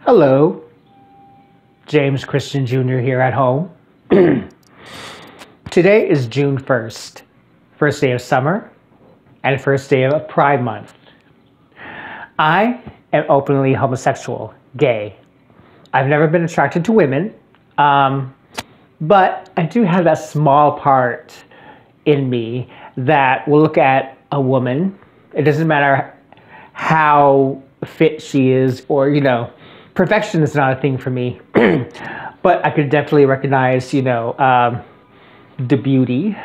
Hello, James Christian Jr. here at home. Today is June 1st, first day of summer and first day of Pride Month. I am openly homosexual, gay. I've never been attracted to women, but I do have that small part in me that will look at a woman. It doesn't matter how fit she is or, perfection is not a thing for me. But I could definitely recognize, the beauty.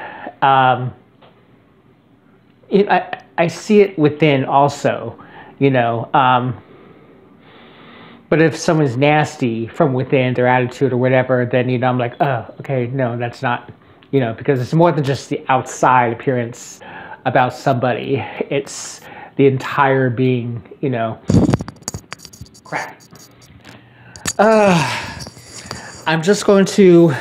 I see it within also, but if someone's nasty from within, their attitude or whatever, then, I'm like, oh, okay, no, that's not, because it's more than just the outside appearance about somebody. It's the entire being, crap. I'm not going to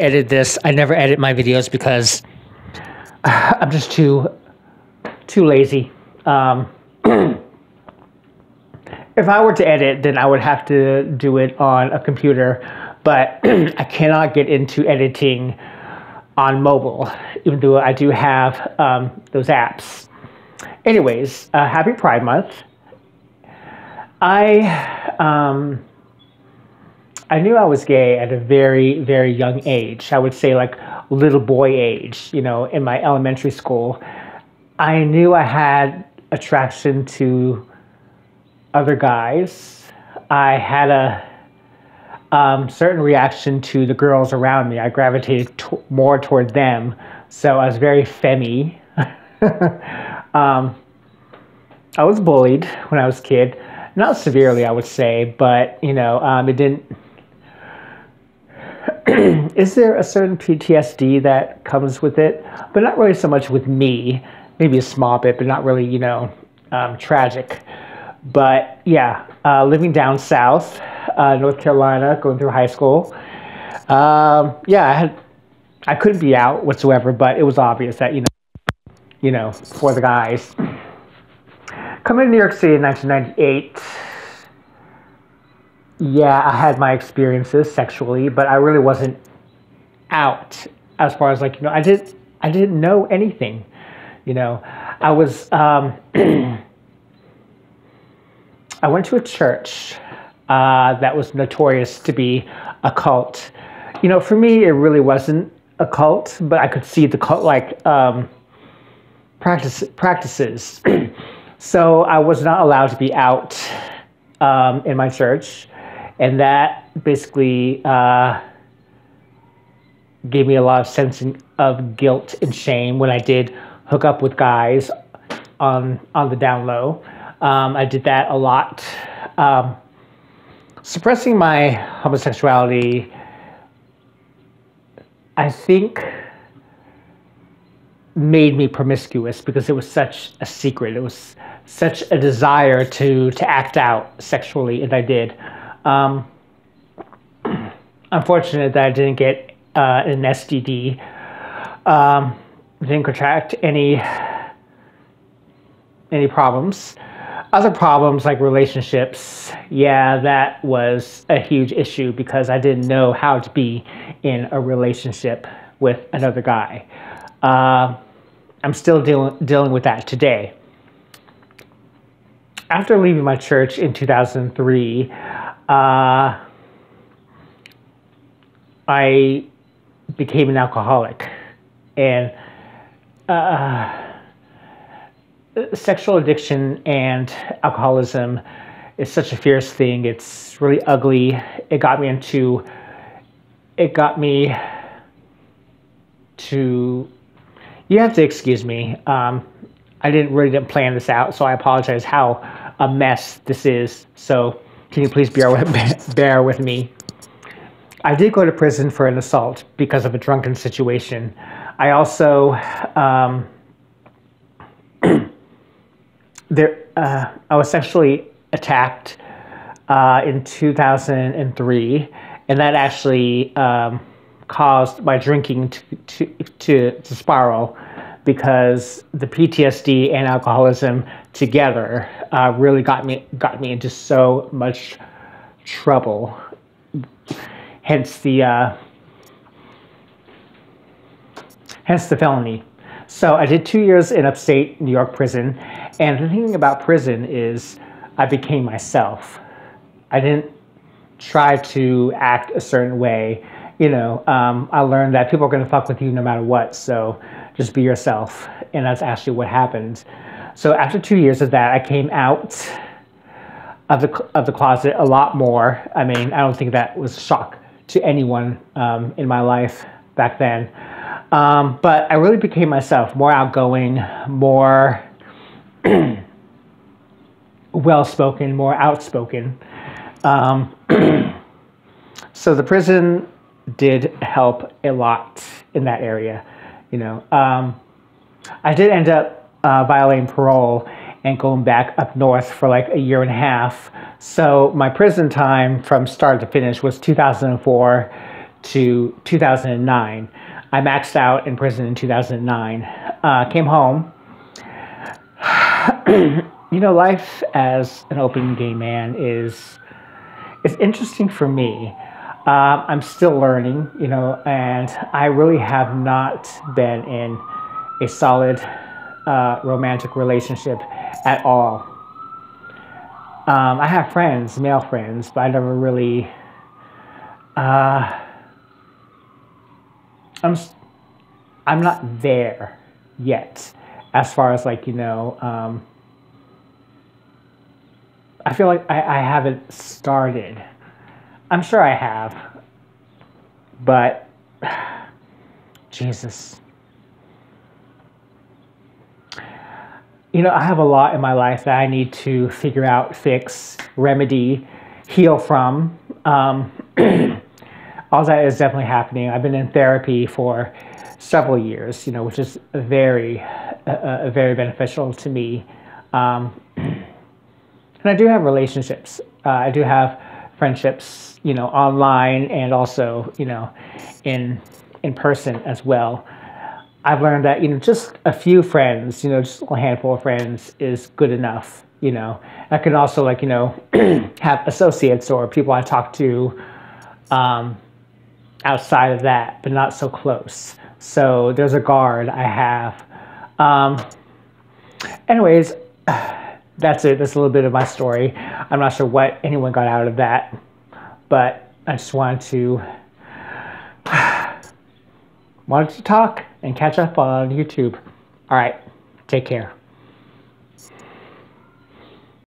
edit this. I never edit my videos because I'm just too lazy. If I were to edit, then I would have to do it on a computer, but I cannot get into editing on mobile, even though I do have those apps. Anyways, happy Pride Month. I knew I was gay at a very, very young age. I would say like little boy age, in my elementary school. I knew I had attraction to other guys. I had a certain reaction to the girls around me. I gravitated more toward them. So I was very femmy. I was bullied when I was a kid. Not severely, I would say, but, it didn't... Is there a certain PTSD that comes with it? But not really so much with me. Maybe a small bit, but not really, tragic. But, yeah, living down south, North Carolina, going through high school. I couldn't be out whatsoever, but it was obvious that, for the guys. Coming to New York City in 1998, I had my experiences sexually, but I really wasn't out as far as I didn't know anything. I was I went to a church that was notorious to be a cult. For me, it really wasn't a cult, but I could see the cult practices. So I was not allowed to be out in my church, and that basically gave me a lot of sense of guilt and shame when I did hook up with guys on the down low. I did that a lot. Suppressing my homosexuality, I think, made me promiscuous because it was such a secret. It was such a desire to act out sexually, and I did. Unfortunate that I didn't get an STD. Didn't contract any problems. Other problems like relationships, that was a huge issue because I didn't know how to be in a relationship with another guy. I'm still dealing with that today. After leaving my church in 2003, I became an alcoholic. And sexual addiction and alcoholism is such a fierce thing. It's really ugly. It got me to... You have to excuse me. I didn't plan this out, so I apologize how a mess this is. So can you please bear with me? I did go to prison for an assault because of a drunken situation. I also I was sexually attacked in 2003, and that actually caused my drinking to spiral, because the PTSD and alcoholism together really got me into so much trouble. Hence the felony. So I did 2 years in upstate New York prison, and the thing about prison is I became myself. I didn't try to act a certain way. I learned that people are going to fuck with you no matter what, so just be yourself. And that's actually what happened. So after 2 years of that, I came out of the closet a lot more. I mean, I don't think that was a shock to anyone in my life back then. But I really became myself, more outgoing, more well-spoken, more outspoken. So the prison did help a lot in that area. I did end up violating parole and going back up north for like a year and a half. So my prison time from start to finish was 2004 to 2009. I maxed out in prison in 2009. Came home. Life as an open gay man is interesting for me. I'm still learning, and I really have not been in a solid romantic relationship at all. I have friends, male friends, but I never really. I'm not there yet, as far as I feel like I haven't started. I'm sure I have, but Jesus. I have a lot in my life that I need to figure out, fix, remedy, heal from. All that is definitely happening. I've been in therapy for several years, which is very beneficial to me. And I do have relationships. I do have friendships, online and also, in person as well. I've learned that, just a few friends, just a handful of friends is good enough, I can also have associates or people I talk to outside of that, but not so close. So there's a guard I have. Anyways, that's it. That's a little bit of my story. I'm not sure what anyone got out of that, but I just wanted to talk and catch up on YouTube. All right, take care.